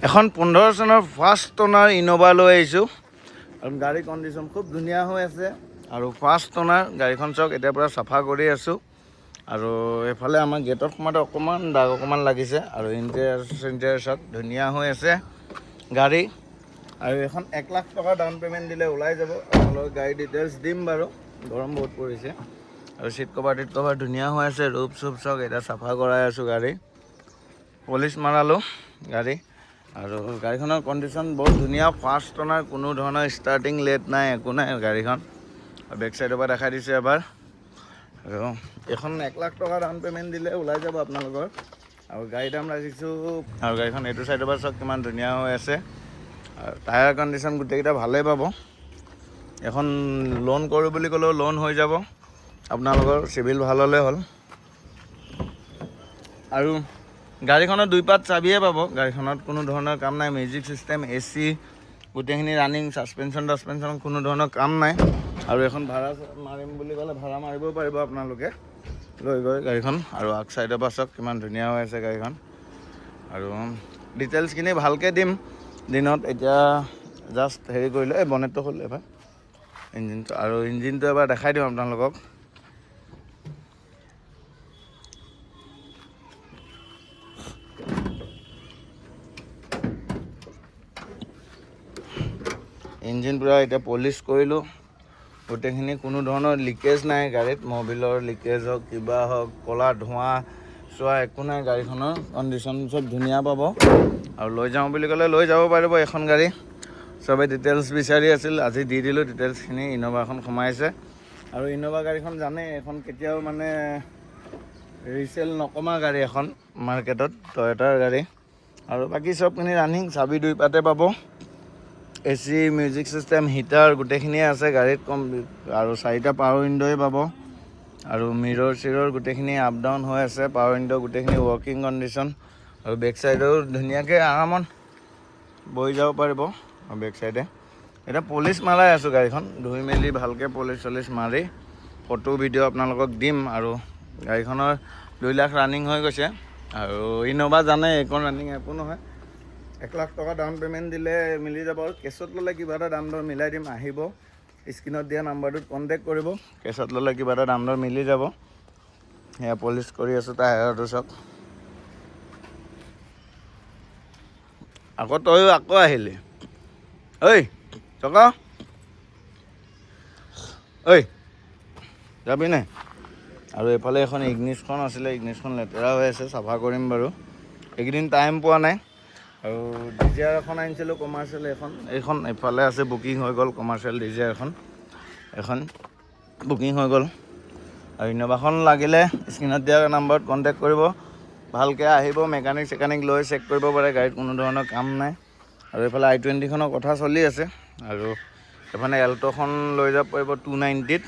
এখন 15 চনৰ first টনাৰ Innova লৈ আহিছোঁ আৰু গাড়ী কণ্ডিশ্যন খুব ধুনীয়া হৈ আছে আৰু ফাৰ্ষ্ট টনাৰ গাড়ীখন চাওক এতিয়া পূৰা চাফা কৰি আছোঁ আৰু এইফালে আমাৰ গেটত সোমাওঁতে অকণমান দাগ অকণমান লাগিছে আৰু ইণ্টেৰিয়াৰ চাওক ধুনীয়া হৈ আছে গাড়ী আৰু এখন 1 লাখ টকা ডাউন পে'মেণ্ট দিলে ওলাই যাব। আপোনালোকৰ গাড়ী ডিটেইলছ দিম বাৰু। গৰম বহুত পৰিছে আৰু চিট কভাৰ ধুনীয়া হৈ আছে ৰূপ চুপ চাওক এতিয়া চাফা কৰাই আছোঁ গাড়ী পলিচ মাৰালোঁ গাড়ী আৰু গাড়ীখনৰ কণ্ডিশ্যন বহুত ধুনীয়া ফাৰ্ষ্ট টনাৰ কোনো ধৰণৰ ষ্টাৰ্টিং লেট নাই একো নাই গাড়ীখন বেক চাইডৰ পৰা দেখাই দিছোঁ এবাৰ আৰু এখন 1 লাখ টকা ডাউন পে'মেণ্ট দিলে ওলাই যাব আপোনালোকৰ আৰু গাড়ী দাম ৰাখিছোঁ আৰু গাড়ীখন এইটো চাইডৰ পৰা চাওক কিমান ধুনীয়া হৈ আছে আৰু টায়াৰ কণ্ডিশ্যন গোটেইকেইটা ভালেই পাব। এখন লোন কৰোঁ বুলি ক'লেও লোন হৈ যাব আপোনালোকৰ চিভিল ভাল হ'লে হ'ল আৰু গাড়ীখনৰ 2 পাৰ্ট চাবিয়ে পাব। গাড়ীখনত কোনো ধৰণৰ কাম নাই মিউজিক চিষ্টেম AC গোটেইখিনি ৰানিং ছাছপেনশ্যন কোনো ধৰণৰ কাম নাই আৰু এখন ভাড়া মাৰিম বুলি ক'লে ভাড়া মাৰিব পাৰিব আপোনালোকে লৈ গৈ গাড়ীখন আৰু আগ চাইডৰ পৰা চাওক কিমান ধুনীয়া হৈ আছে গাড়ীখন আৰু ডিটেইলছখিনি ভালকৈ দিম দিনত। এতিয়া জাষ্ট হেৰি কৰিলোঁ এই বনেটটো হ'ল এবাৰ ইঞ্জিনটো আৰু ইঞ্জিনটো এবাৰ দেখাই দিম আপোনালোকক। ইঞ্জিন পূৰা এতিয়া পলিচ কৰিলোঁ গোটেইখিনি কোনো ধৰণৰ লিকেজ নাই গাড়ীত মবিলৰ লিকেজ হওক কিবা হওক ক'লা ধোঁৱা চোৱা একো নাই গাড়ীখনৰ কণ্ডিশ্যন চব ধুনীয়া পাব আৰু লৈ যাওঁ বুলি ক'লে লৈ যাব পাৰিব এখন গাড়ী। চবেই ডিটেইলছ বিচাৰি আছিল আজি দি দিলোঁ ডিটেইলছখিনি। ইনোভাখন সোমাইছে আৰু ইনোভা গাড়ীখন জানে এখন কেতিয়াও মানে ৰিচেল নকমা গাড়ী এখন মাৰ্কেটত টয়টাৰ গাড়ী আৰু বাকী চবখিনি ৰানিং চাবি 2 পাৰ্টে পাব AC মিউজিক চিষ্টেম হিটাৰ গোটেইখিনিয়ে আছে গাড়ীত কম আৰু 4টা পাৱাৰ উইণ্ড'ই পাব আৰু মিৰৰ গোটেইখিনি আপ ডাউন হৈ আছে পাৱাৰ উইণ্ডো গোটেইখিনি ৱৰ্কিং কণ্ডিশ্যন আৰু বেক চাইডেও ধুনীয়াকৈ আৰামত বহি যাব পাৰিব আৰু বেক চাইডে এতিয়া পলিচ মাৰাই আছোঁ গাড়ীখন ধুই মেলি ভালকৈ পলিচ চলিচ মাৰি ফটো ভিডিঅ' আপোনালোকক দিম আৰু গাড়ীখনৰ 2 লাখ ৰানিং হৈ গৈছে আৰু ইনোভা জানে এইখন ৰানিং একো নহয় 1 লাখ টকা ডাউন পে'মেণ্ট দিলে মিলি যাব আৰু কেছত ল'লে কিবা এটা দাম দৰ মিলাই দিম আহিব স্ক্ৰীণত দিয়া নাম্বাৰটোত কণ্টেক্ট কৰিব কেছত ল'লে কিবা এটা দাম দৰ মিলি যাব। সেয়া পলিচ কৰি আছোঁ টায়াৰটো চাওক আকৌ আহিলি ঐ চকা ঐ যাবি নাই আৰু এইফালে এখন ইগনিছখন আছিলে ইগনিছখন লেতেৰা হৈ আছে চাফা কৰিম বাৰু এইকেইদিন টাইম পোৱা নাই আৰু ডিজিআৰ এখন আনিছিলোঁ কমাৰ্চিয়েল এইখন এইফালে আছে বুকিং হৈ গ'ল কমাৰ্চিয়েল ডিজিআৰ এখন বুকিং হৈ গ'ল আৰু ইনোভাখন লাগিলে স্ক্ৰীণত দিয়া নাম্বাৰত কণ্টেক্ট কৰিব ভালকৈ আহিব মেকানিক লৈ চেক কৰিব পাৰে গাড়ীত কোনো ধৰণৰ কাম নাই আৰু এইফালে I-20খনৰ কথা চলি আছে আৰু এইফালে এল্ট'খন লৈ যাব পাৰিব 290ত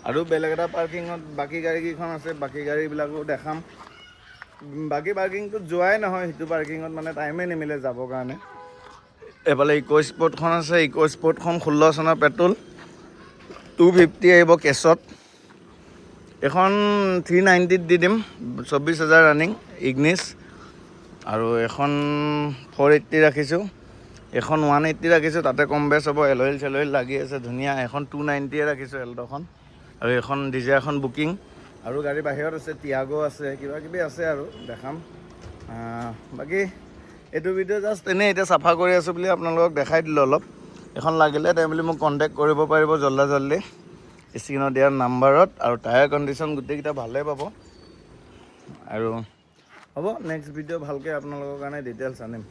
আৰু বেলেগ এটা পাৰ্কিঙত বাকী গাড়ীকেইখন আছে বাকী গাড়ীবিলাকো দেখাম বাকী পাৰ্কিংটোত যোৱাই নহয় সেইটো পাৰ্কিঙত মানে টাইমেই নিমিলে যাবৰ কাৰণে। এইফালে ইকো স্পৰ্টখন আছে ইকো স্পৰ্টখন 16 চনৰ পেট্ৰল 250 আহিব কেছত এখন 390ত দি দিম 24,000 ৰানিং ইগনিছ আৰু এখন 480 ৰাখিছোঁ এখন 180 ৰাখিছোঁ তাতে কম বেছ হ'ব এল'ইল লাগি আছে ধুনীয়া এখন 290 ৰাখিছোঁ এল্ট'খন আৰু এখন ডিজিআৰখন বুকিং আৰু গাড়ী বাহিৰত আছে টিয়াগো আছে কিবাকিবি আছে আৰু দেখাম বাকী এইটো ভিডিঅ' জাষ্ট এনেই এতিয়া চাফা কৰি আছোঁ বুলি আপোনালোকক দেখাই দিলোঁ অলপ এখন লাগিলে তেওঁ বুলি মোক কণ্টেক্ট কৰিব পাৰিব জল্দি স্ক্ৰীণত দিয়া নাম্বাৰত আৰু টায়াৰ কণ্ডিশ্যন গোটেইকেইটা ভালেই পাব আৰু হ'ব নেক্সট ভিডিঅ' ভালকৈ আপোনালোকৰ কাৰণে ডিটেইলছ আনিম।